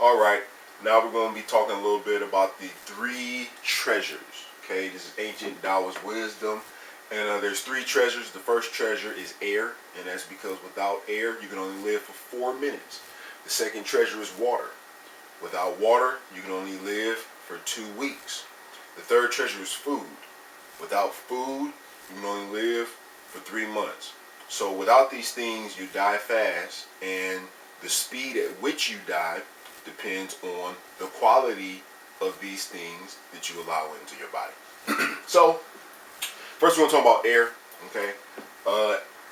All right, now we're going to be talking a little bit about the three treasures. Okay, this is ancient Taoist wisdom. And there's three treasures. The first treasure is air, and that's because without air, you can only live for 4 minutes. The second treasure is water. Without water, you can only live for 2 weeks. The third treasure is food. Without food, you can only live for 3 months. So without these things, you die fast, and the speed at which you die depends on the quality of these things that you allow into your body. So first we're going to talk about air. Okay,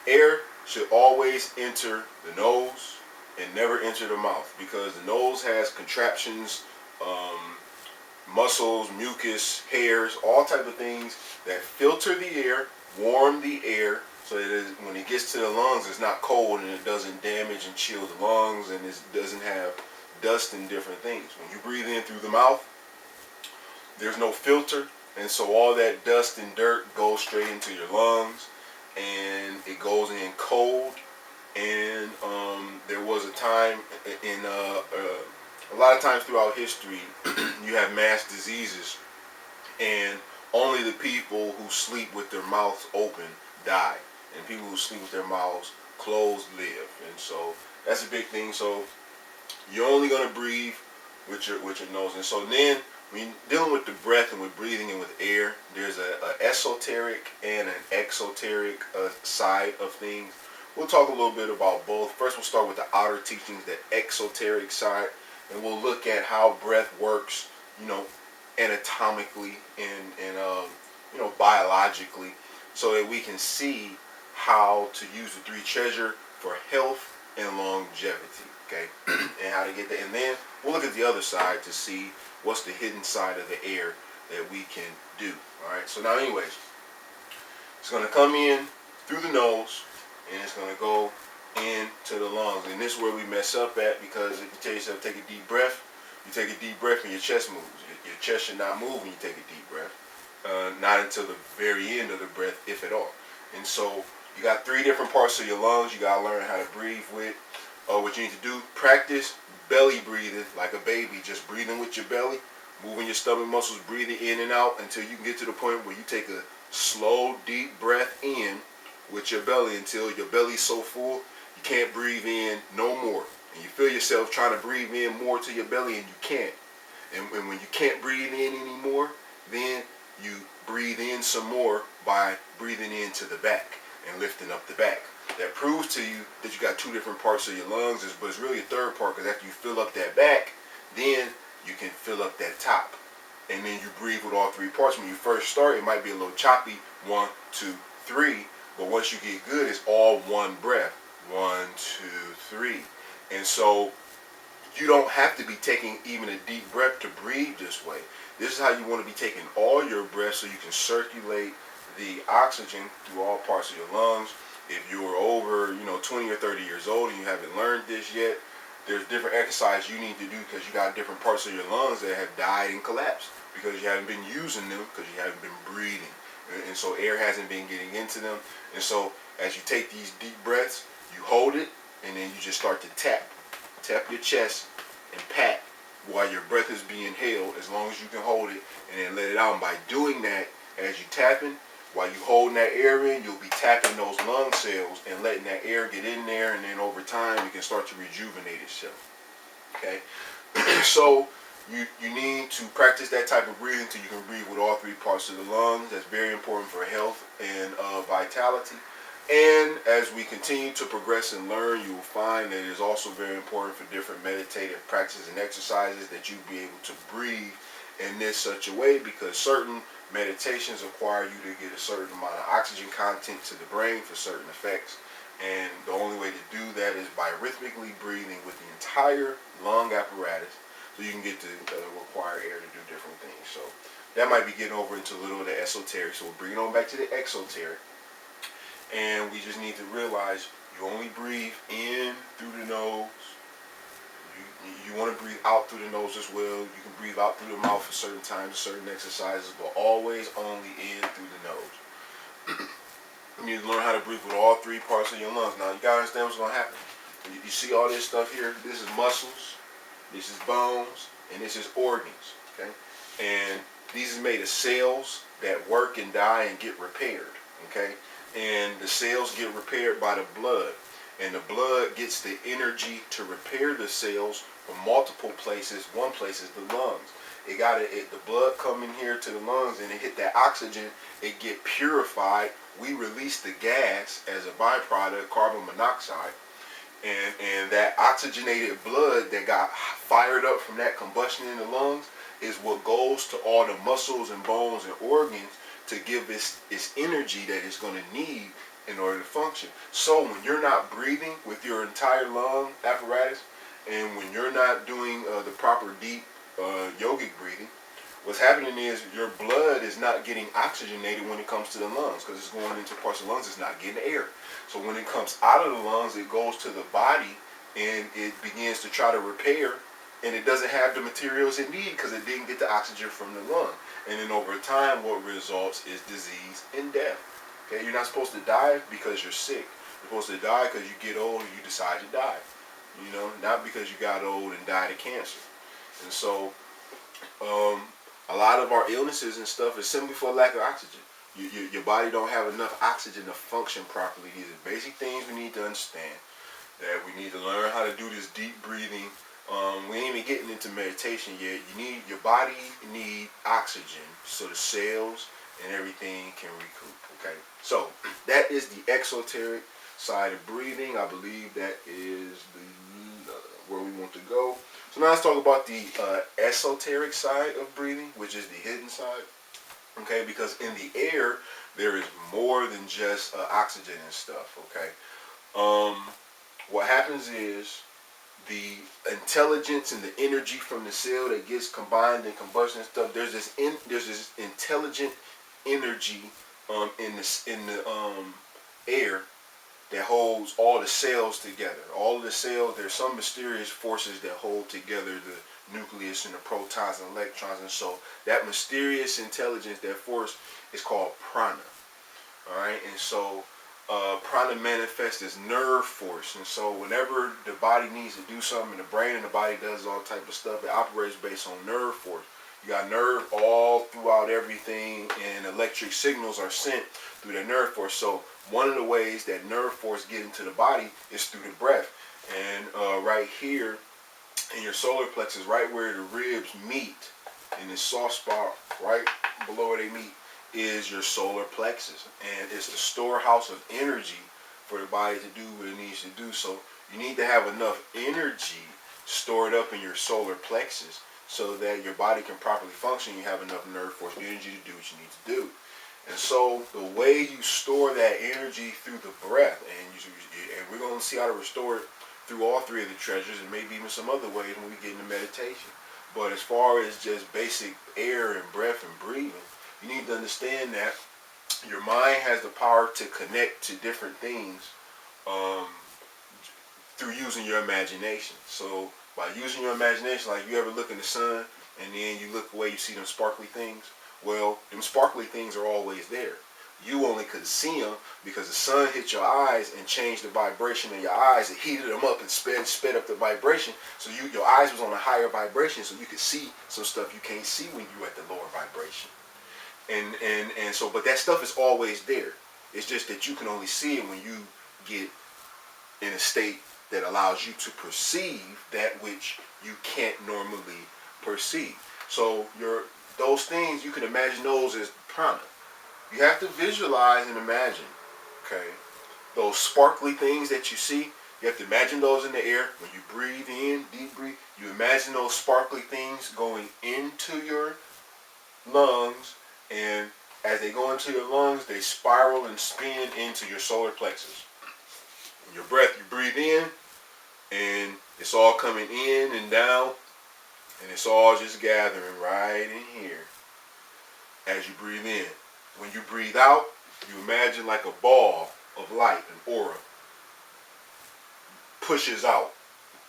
air should always enter the nose and never enter the mouth, because the nose has contraptions, muscles, mucus, hairs, all type of things that filter the air, warm the air, so that when it gets to the lungs, it's not cold and it doesn't damage and chill the lungs, and it doesn't have dust and different things. When you breathe in through the mouth, there's no filter, and so all that dust and dirt goes straight into your lungs, and it goes in cold. And there was a time in a lot of times throughout history, you have mass diseases, and only the people who sleep with their mouths open die, and people who sleep with their mouths closed live. And so that's a big thing. So you're only going to breathe with your nose. And so then when you're dealing with the breath and with breathing and with air, there's a esoteric and an exoteric side of things. We'll talk a little bit about both. First, we'll start with the outer teachings, the exoteric side, and we'll look at how breath works, anatomically and biologically, so that we can see how to use the three treasure for health and longevity. Okay, and how to get that. And then we'll look at the other side to see what's the hidden side of the air that we can do. All right. So now, anyways, it's going to come in through the nose, and it's going to go into the lungs. And this is where we mess up at, because if you tell yourself take a deep breath, you take a deep breath and your chest moves. Your chest should not move when you take a deep breath, not until the very end of the breath, if at all. And so you got 3 different parts of your lungs you got to learn how to breathe with. What you need to do, practice belly breathing like a baby, just breathing with your belly, moving your stomach muscles, breathing in and out until you can get to the point where you take a slow, deep breath in with your belly until your belly's so full you can't breathe in no more. And you feel yourself trying to breathe in more to your belly and you can't. And when you can't breathe in anymore, then you breathe in some more by breathing into the back and lifting up the back. That proves to you that you got 2 different parts of your lungs, but it's really a third part, because after you fill up that back, then you can fill up that top. And then you breathe with all 3 parts. When you first start, it might be a little choppy, 1, 2, 3, but once you get good, it's all one breath. 1, 2, 3. And so you don't have to be taking even a deep breath to breathe this way. This is how you want to be taking all your breaths, so you can circulate the oxygen through all parts of your lungs. If you're over, 20 or 30 years old and you haven't learned this yet, there's different exercise you need to do, because you got different parts of your lungs that have died and collapsed because you haven't been using them, because you haven't been breathing. And so air hasn't been getting into them. And so as you take these deep breaths, you hold it, and then you just start to tap your chest and pat while your breath is being held, as long as you can hold it, and then let it out. And by doing that, as you tapping, while you holding that air in, you'll be tapping those lung cells and letting that air get in there, and then over time it can start to rejuvenate itself. Okay, so you need to practice that type of breathing till you can breathe with all 3 parts of the lungs. That's very important for health and vitality. And as we continue to progress and learn, you will find that it is also very important for different meditative practices and exercises that you be able to breathe in this such a way, because certain meditations require you to get a certain amount of oxygen content to the brain for certain effects. And the only way to do that is by rhythmically breathing with the entire lung apparatus, so you can get to require air to do different things. So that might be getting over into a little of the esoteric. So we'll bring it on back to the exoteric. And we just need to realize you only breathe in through the nose. You want to breathe out through the nose as well. You can breathe out through the mouth for certain times, certain exercises, but always only in through the nose. You need to learn how to breathe with all 3 parts of your lungs. Now, you got to understand what's going to happen. You see all this stuff here? This is muscles. this is bones, and this is organs. Okay, and these is made of cells that work and die and get repaired. Okay, and the cells get repaired by the blood, and the blood gets the energy to repair the cells from multiple places. One place is the lungs. The blood come in here to the lungs, and it hit that oxygen. It get purified. We release the gas as a byproduct, carbon monoxide, and that oxygenated blood that got fired up from that combustion in the lungs is what goes to all the muscles and bones and organs to give its energy that it's going to need in order to function. So when you're not breathing with your entire lung apparatus, and when you're not doing the proper deep yogic breathing, what's happening is your blood is not getting oxygenated when it comes to the lungs, because it's going into parts of the lungs, it's not getting air. So when it comes out of the lungs, it goes to the body and it begins to try to repair, and it doesn't have the materials it needs because it didn't get the oxygen from the lung. And then over time, what results is disease and death. Okay, you're not supposed to die because you're sick. You're supposed to die because you get old and you decide to die. You know, not because you got old and died of cancer. And so, a lot of our illnesses and stuff is simply for lack of oxygen. Your body don't have enough oxygen to function properly. These are basic things we need to understand. That we need to learn how to do this deep breathing. We ain't even getting into meditation yet. Your body need oxygen so the cells and everything can recoup. Okay, so that is the exoteric side of breathing. I believe that is where we want to go. So now let's talk about the esoteric side of breathing, which is the hidden side. Okay, because in the air there is more than just oxygen and stuff. Okay, what happens is the intelligence and the energy from the cell that gets combined in combustion and stuff. There's this intelligent energy in the air that holds all the cells together. All of the cells, there's some mysterious forces that hold together the nucleus and the protons and electrons, and so that mysterious intelligence, that force, is called prana. All right, and so prana manifests as nerve force, and so whenever the body needs to do something, the brain and the body does all type of stuff. It operates based on nerve force. You got nerve all throughout everything, and electric signals are sent through the nerve force. So one of the ways that nerve force get into the body is through the breath. And right here in your solar plexus, right where the ribs meet, in this soft spot right below where they meet, is your solar plexus, and it's the storehouse of energy for the body to do what it needs to do. So you need to have enough energy stored up in your solar plexus so that your body can properly function. You have enough nerve force energy to do what you need to do. And so the way you store that energy through the breath, and we're going to see how to restore it through all three of the treasures, and maybe even some other ways when we get into meditation. But as far as just basic air and breath and breathing, you need to understand that your mind has the power to connect to different things through using your imagination. So by using your imagination, like you ever look in the sun and then you look away, you see them sparkly things. Well, them sparkly things are always there. You only could see them because the sun hit your eyes and changed the vibration in your eyes. It heated them up and sped up the vibration. So your eyes was on a higher vibration, so you could see some stuff you can't see when you're at the lower vibration. And so, but that stuff is always there. It's just that you can only see it when you get in a state that allows you to perceive that which you can't normally perceive. So those things, you can imagine those as prana. You have to visualize and imagine, okay, those sparkly things that you see. You have to imagine those in the air. When you breathe in, deep breathe, you imagine those sparkly things going into your lungs, and as they go into your lungs, they spiral and spin into your solar plexus. In your breath, you breathe in, and it's all coming in and down, and it's all just gathering right in here as you breathe in. When you breathe out, you imagine like a ball of light, an aura, pushes out,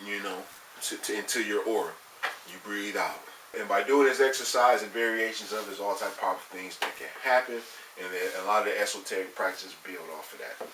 into your aura. You breathe out. And by doing this exercise and variations of it, there's all type of powerful things that can happen, and a lot of the esoteric practices build off of that.